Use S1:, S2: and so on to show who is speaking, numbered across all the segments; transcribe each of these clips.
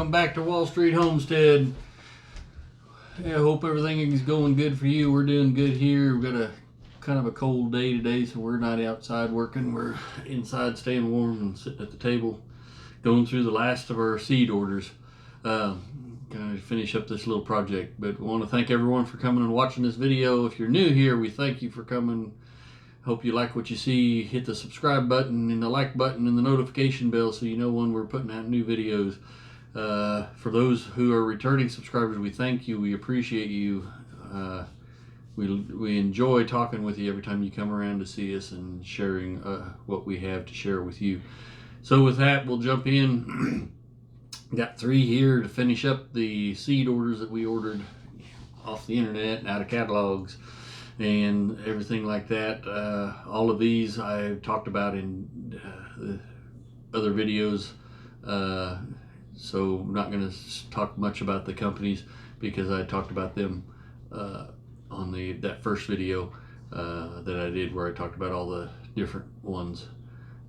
S1: welcome back to Wall Street Homestead. I hope everything is going good for you. We're doing good here. We've got a kind of a cold day today, so we're not outside working. We're inside staying warm and sitting at the table going through the last of our seed orders. Kind of finish up this little project, but we want to thank everyone for coming and watching this video. If you're new here, we thank you for coming. Hope you like what you see. Hit the subscribe button and the like button and the notification bell so you know when we're putting out new videos. For those who are returning subscribers, we thank you. We appreciate you. We enjoy talking with you every time you come around to see us and sharing what we have to share with you. So with that, we'll jump in. Got 3 here to finish up the seed orders that we ordered off the internet and out of catalogs and everything like that. All of these I've talked about in other videos, so I'm not going to talk much about the companies because I talked about them on that first video that I did where I talked about all the different ones,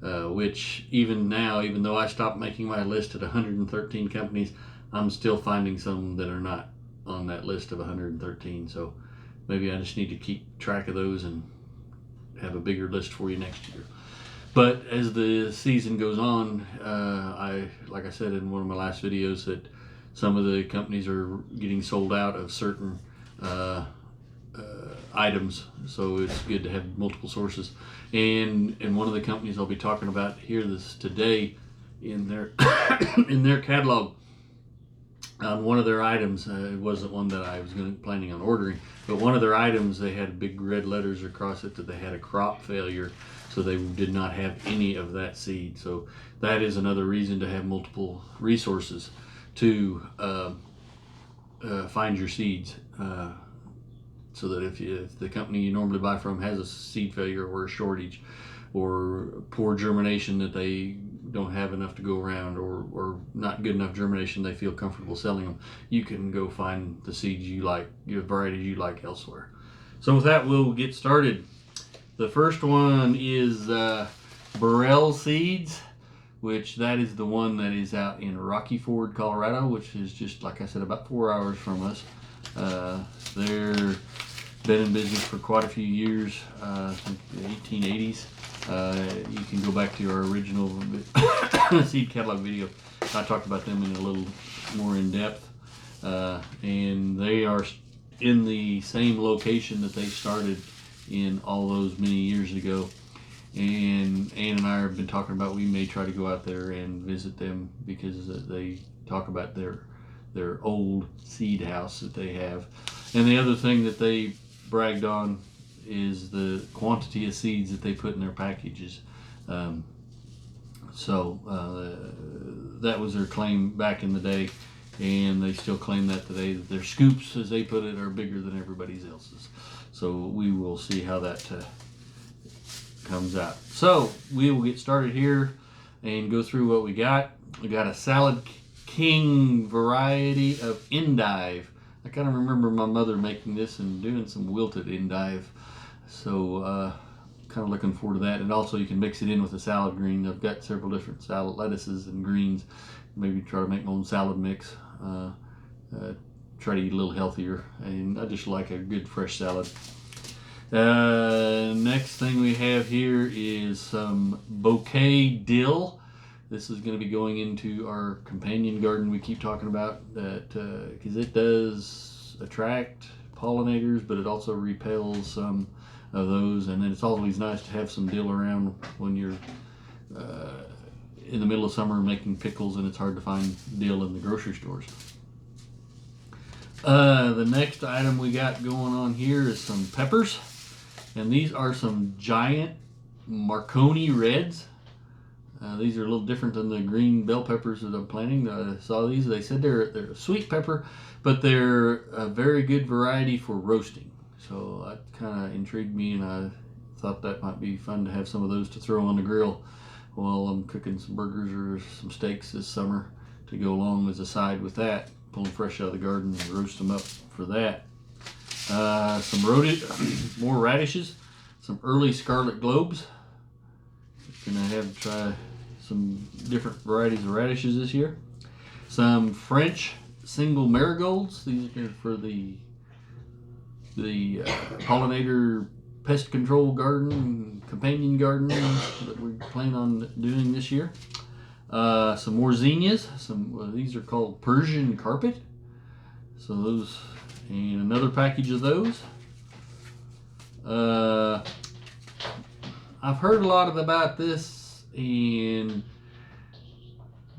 S1: which even now, even though I stopped making my list at 113 companies, I'm still finding some that are not on that list of 113. So maybe I just need to keep track of those and have a bigger list for you next year. But as the season goes on, like I said in one of my last videos, that some of the companies are getting sold out of certain items, so it's good to have multiple sources. And one of the companies I'll be talking about here today in their in their catalog, on one of their items, it wasn't one that I was planning on ordering, but one of their items, they had big red letters across it that they had a crop failure, so they did not have any of that seed. So that is another reason to have multiple resources to find your seeds, so that if the company you normally buy from has a seed failure or a shortage or poor germination that they don't have enough to go around, or not good enough germination they feel comfortable selling them, you can go find the seeds you like, your varieties you like elsewhere. So with that, we'll get started. The first one is Burrell Seeds, which that is the one that is out in Rocky Ford, Colorado, which is just, like I said, about 4 hours from us. They're been in business for quite a few years, I think the 1880s. You can go back to our original seed catalog video. I talked about them in a little more in depth, and they are in the same location that they started in all those many years ago. And Ann and I have been talking about we may try to go out there and visit them because they talk about their old seed house that they have. And the other thing that they bragged on is the quantity of seeds that they put in their packages. So that was their claim back in the day, and they still claim that today, that their scoops, as they put it, are bigger than everybody else's. So we will see how that comes out. So we will get started here and go through what we got. We got a Salad King variety of Endove. I kind of remember my mother making this and doing some wilted Endove. So kind of looking forward to that. And also you can mix it in with a salad green. I've got several different salad lettuces and greens. Maybe try to make my own salad mix. Try to eat a little healthier. And I just like a good fresh salad. Next thing we have here is some bouquet dill. This is going to be going into our companion garden we keep talking about, that because it does attract pollinators, but it also repels some of those. And then it's always nice to have some dill around when you're in the middle of summer making pickles and it's hard to find dill in the grocery stores. The next item we got going on here is some peppers, and these are some giant Marconi reds. These are a little different than the green bell peppers that I'm planting. I saw these. They said they're a sweet pepper, but they're a very good variety for roasting. So that kind of intrigued me, and I thought that might be fun to have some of those to throw on the grill while I'm cooking some burgers or some steaks this summer to go along as a side with that. Pull them fresh out of the garden and roast them up for that. More radishes, some early Scarlet globes. Gonna try some different varieties of radishes this year. some French single marigolds. These are for the pollinator pest control garden, companion garden that we plan on doing this year. Some more zinnias. These are called Persian carpet. So those, and another package of those. I've heard a lot about this and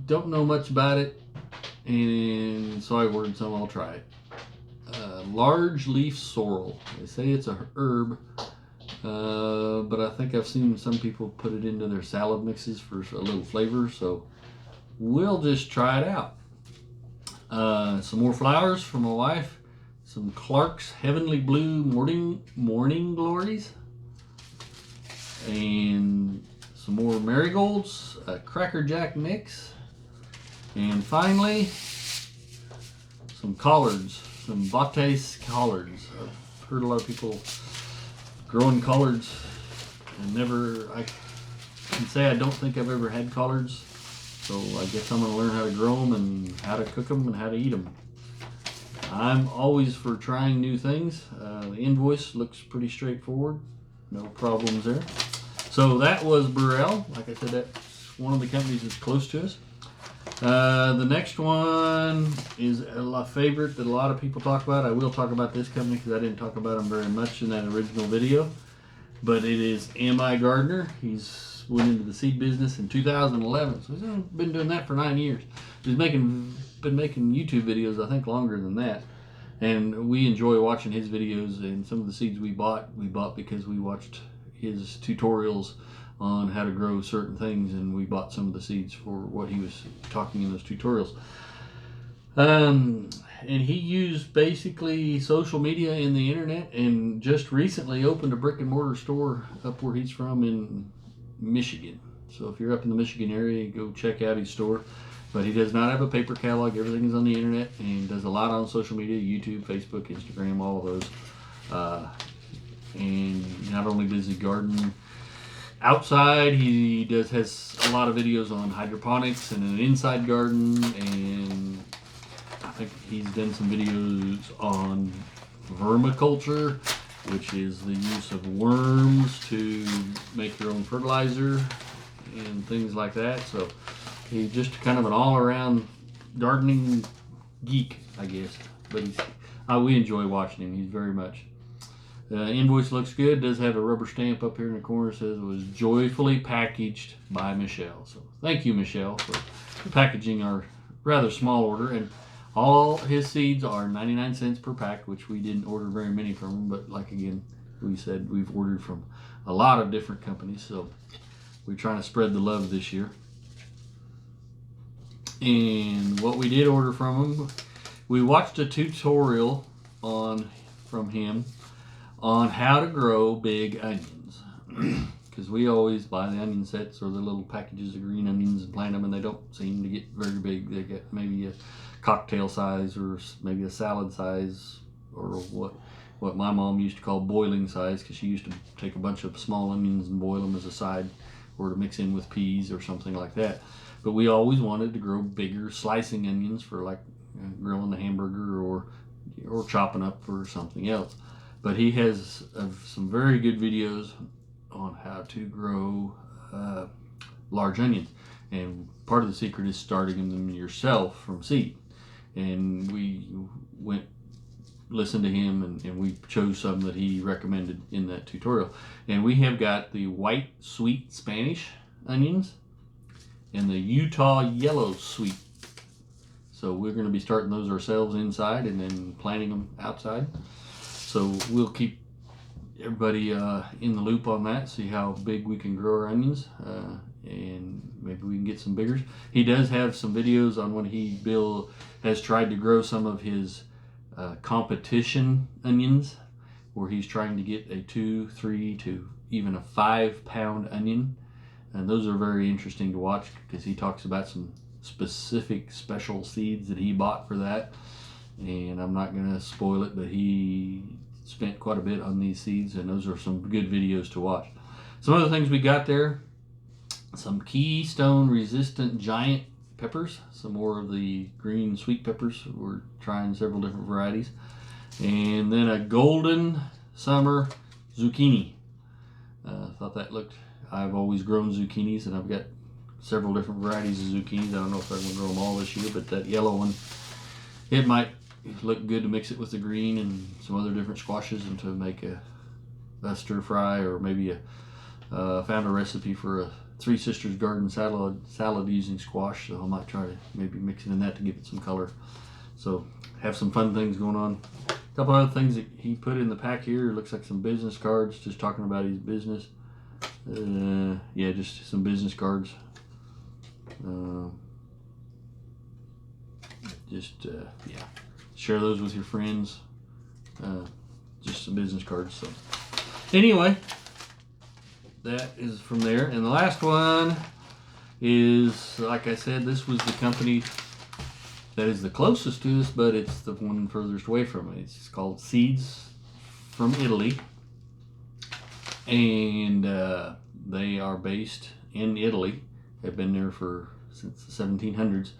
S1: don't know much about it, and so I ordered some. I'll try it. Large leaf sorrel. They say it's a herb, but I think I've seen some people put it into their salad mixes for a little flavor, so we'll just try it out. Some more flowers for my wife. Some Clark's Heavenly Blue Morning Glories. And some more marigolds, a Cracker Jack mix. And finally, some collards, some Bates collards. I've heard a lot of people growing collards, and I can say I don't think I've ever had collards. So I guess I'm going to learn how to grow them and how to cook them and how to eat them. I'm always for trying new things. The invoice looks pretty straightforward. No problems there. So that was Burrell. Like I said, that's one of the companies that's close to us. The next one is a favorite that a lot of people talk about. I will talk about this company because I didn't talk about them very much in that original video. But it is M.I. Gardner. He's went into the seed business in 2011. So he's been doing that for 9 years. He's been making YouTube videos, I think, longer than that. And we enjoy watching his videos, and some of the seeds we bought because we watched his tutorials on how to grow certain things, and we bought some of the seeds for what he was talking in those tutorials. And he used basically social media and the internet, and just recently opened a brick and mortar store up where he's from in Michigan. So if you're up in the Michigan area, go check out his store. But he does not have a paper catalog. Everything is on the internet, and does a lot on social media: YouTube, Facebook, Instagram, all of those. And not only does he garden outside, he has a lot of videos on hydroponics and an inside garden, and I think he's done some videos on vermiculture, which is the use of worms to make your own fertilizer and things like that. So he's just kind of an all-around gardening geek, I guess. But we enjoy watching him. He's very much. Invoice looks good. Does have a rubber stamp up here in the corner. Says it was joyfully packaged by Michelle. So thank you, Michelle, for packaging our rather small order. And all his seeds are 99 cents per pack, which we didn't order very many from him. But like again, we said we've ordered from a lot of different companies. So we're trying to spread the love this year. And what we did order from him, we watched a tutorial from him on how to grow big onions. Because we always buy the onion sets or the little packages of green onions and plant them, and they don't seem to get very big. They get maybe a cocktail size or maybe a salad size, or what my mom used to call boiling size, because she used to take a bunch of small onions and boil them as a side or to mix in with peas or something like that. But we always wanted to grow bigger slicing onions for like grilling a hamburger or chopping up for something else. But he has some very good videos on how to grow large onions. And part of the secret is starting them yourself from seed. And we listened to him, and we chose some that he recommended in that tutorial. And we have got the white sweet Spanish onions and the Utah yellow sweet. So we're going to be starting those ourselves inside and then planting them outside. So we'll keep everybody in the loop on that, see how big we can grow our onions, and maybe we can get some bigger. He does have some videos on when Bill has tried to grow some of his competition onions, where he's trying to get a 2, 3 to even a 5 pound onion. And those are very interesting to watch, because he talks about some specific special seeds that he bought for that. And I'm not going to spoil it, but he spent quite a bit on these seeds, and those are some good videos to watch. Some other things we got there: some Keystone resistant giant peppers, some more of the green sweet peppers. We're trying several different varieties. And then a golden summer zucchini. Thought that looked, I've always grown zucchinis, and I've got several different varieties of zucchinis. I don't know if I'm going to grow them all this year, but that yellow one, it might look good to mix it with the green and some other different squashes and to make a stir fry, or maybe found a recipe for a Three Sisters garden salad using squash, so I might try to maybe mix it in that to give it some color. So have some fun things going on. A couple other things that he put in the pack here. It looks like some business cards, just talking about his business. Yeah, just some business cards. Yeah, share those with your friends. Just some business cards. So anyway, that is from there. And the last one is, like I said, this was the company that is the closest to us, but it's the one furthest away from it. It's called Seeds from Italy, and they are based in Italy. They've been there since the 1700s,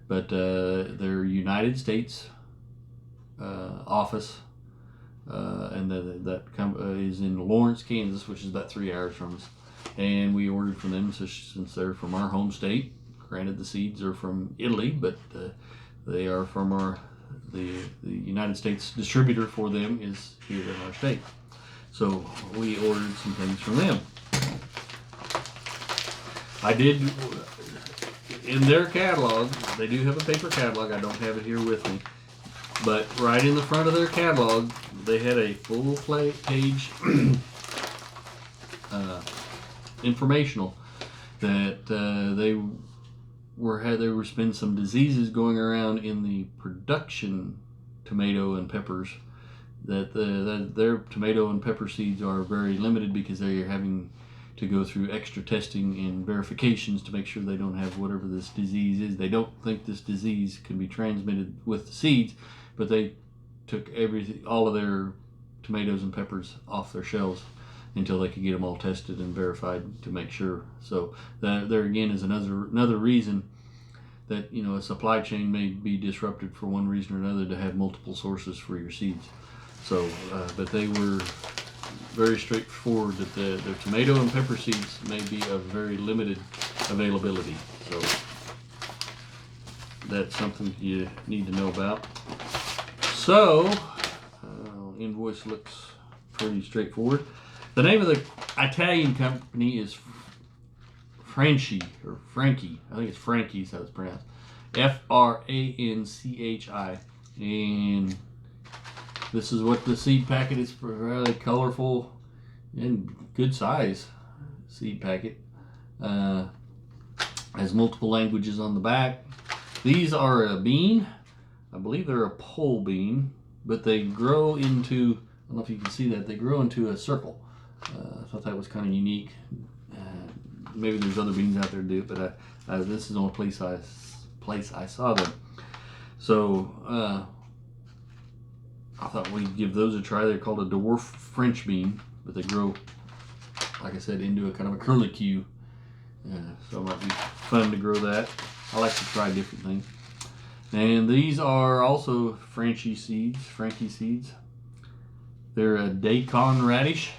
S1: but their United States office, and that is in Lawrence, Kansas, which is about 3 hours from us. And we ordered from them since they're from our home state. Granted, the seeds are from Italy, but they are from the United States distributor for them is here in our state. So we ordered some things from them. I did, in their catalog, they do have a paper catalog. I don't have it here with me. But right in the front of their catalog, they had a full page informational that there were been some diseases going around in the production tomato and peppers, that their tomato and pepper seeds are very limited because they are having to go through extra testing and verifications to make sure they don't have whatever this disease is. They don't think this disease can be transmitted with the seeds, but they took all of their tomatoes and peppers off their shelves until they could get them all tested and verified to make sure. So there again is another reason that, you know, a supply chain may be disrupted for one reason or another, to have multiple sources for your seeds. So, but they were very straightforward that their tomato and pepper seeds may be of very limited availability. So that's something you need to know about. So invoice looks pretty straightforward. The name of the Italian company is Franchi, or Franchi. I think it's Franchi's how it's pronounced. Franchi. And this is what the seed packet is. Really colorful and good size seed packet. Has multiple languages on the back. These are a bean. I believe they're a pole bean, but they grow into, I don't know if you can see that, they grow into a circle. I thought that was kind of unique. Maybe there's other beans out there to do it, but this is the only place I saw them. So I thought we'd give those a try. They're called a dwarf French bean, but they grow, like I said, into a kind of a curlicue. So it might be fun to grow that. I like to try different things. And these are also Franchi seeds. They're a daikon radish.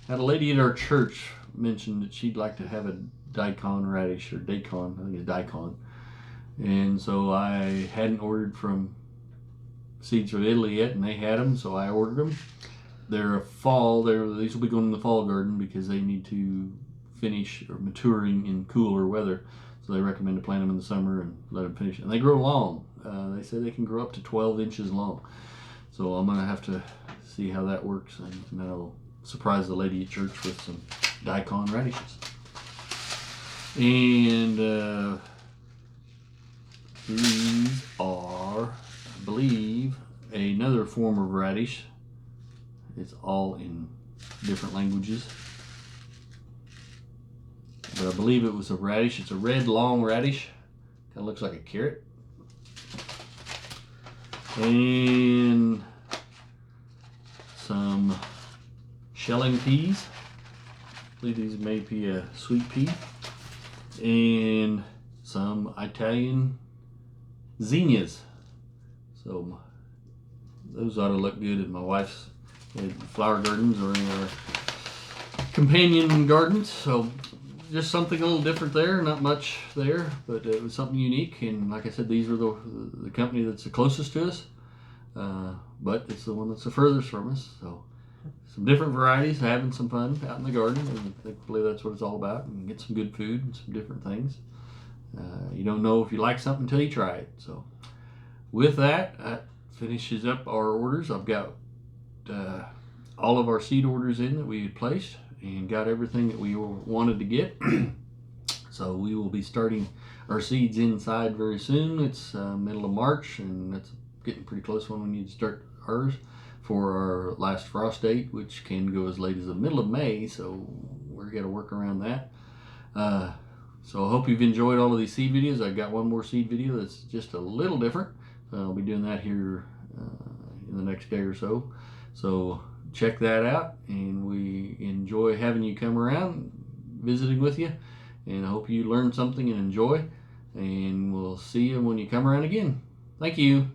S1: Had a lady at our church mentioned that she'd like to have a daikon radish, or daikon, I think it's daikon. And so I hadn't ordered from Seeds from Italy yet, and they had them, so I ordered them. They're these will be going in the fall garden because they need to finish or maturing in cooler weather. So they recommend to plant them in the summer and let them finish. And they grow long. They say they can grow up to 12 inches long. So I'm going to have to see how that works, and then I'll surprise the lady at church with some daikon radishes. And these are, I believe, another form of radish. It's all in different languages. But I believe it was a radish. It's a red long radish. Kind of looks like a carrot. And some shelling peas. I believe these may be a sweet pea. And some Italian zinnias. So those ought to look good in my wife's flower gardens or in our companion gardens. So just something a little different there. Not much there, but it was something unique. And like I said, these are the company that's the closest to us, but it's the one that's the furthest from us. So some different varieties, having some fun out in the garden, and I believe that's what it's all about. And get some good food and some different things. You don't know if you like something until you try it. So with that, that finishes up our orders. I've got all of our seed orders in that we had placed and got everything that we wanted to get. So we will be starting our seeds inside very soon. It's middle of March, and that's getting pretty close when we need to start ours for our last frost date, which can go as late as the middle of May. So we're going to work around that. So I hope you've enjoyed all of these seed videos. I've got one more seed video that's just a little different. I'll be doing that here in the next day or so. So check that out, and we enjoy having you come around, visiting with you, and I hope you learned something and enjoy, and we'll see you when you come around again. Thank you.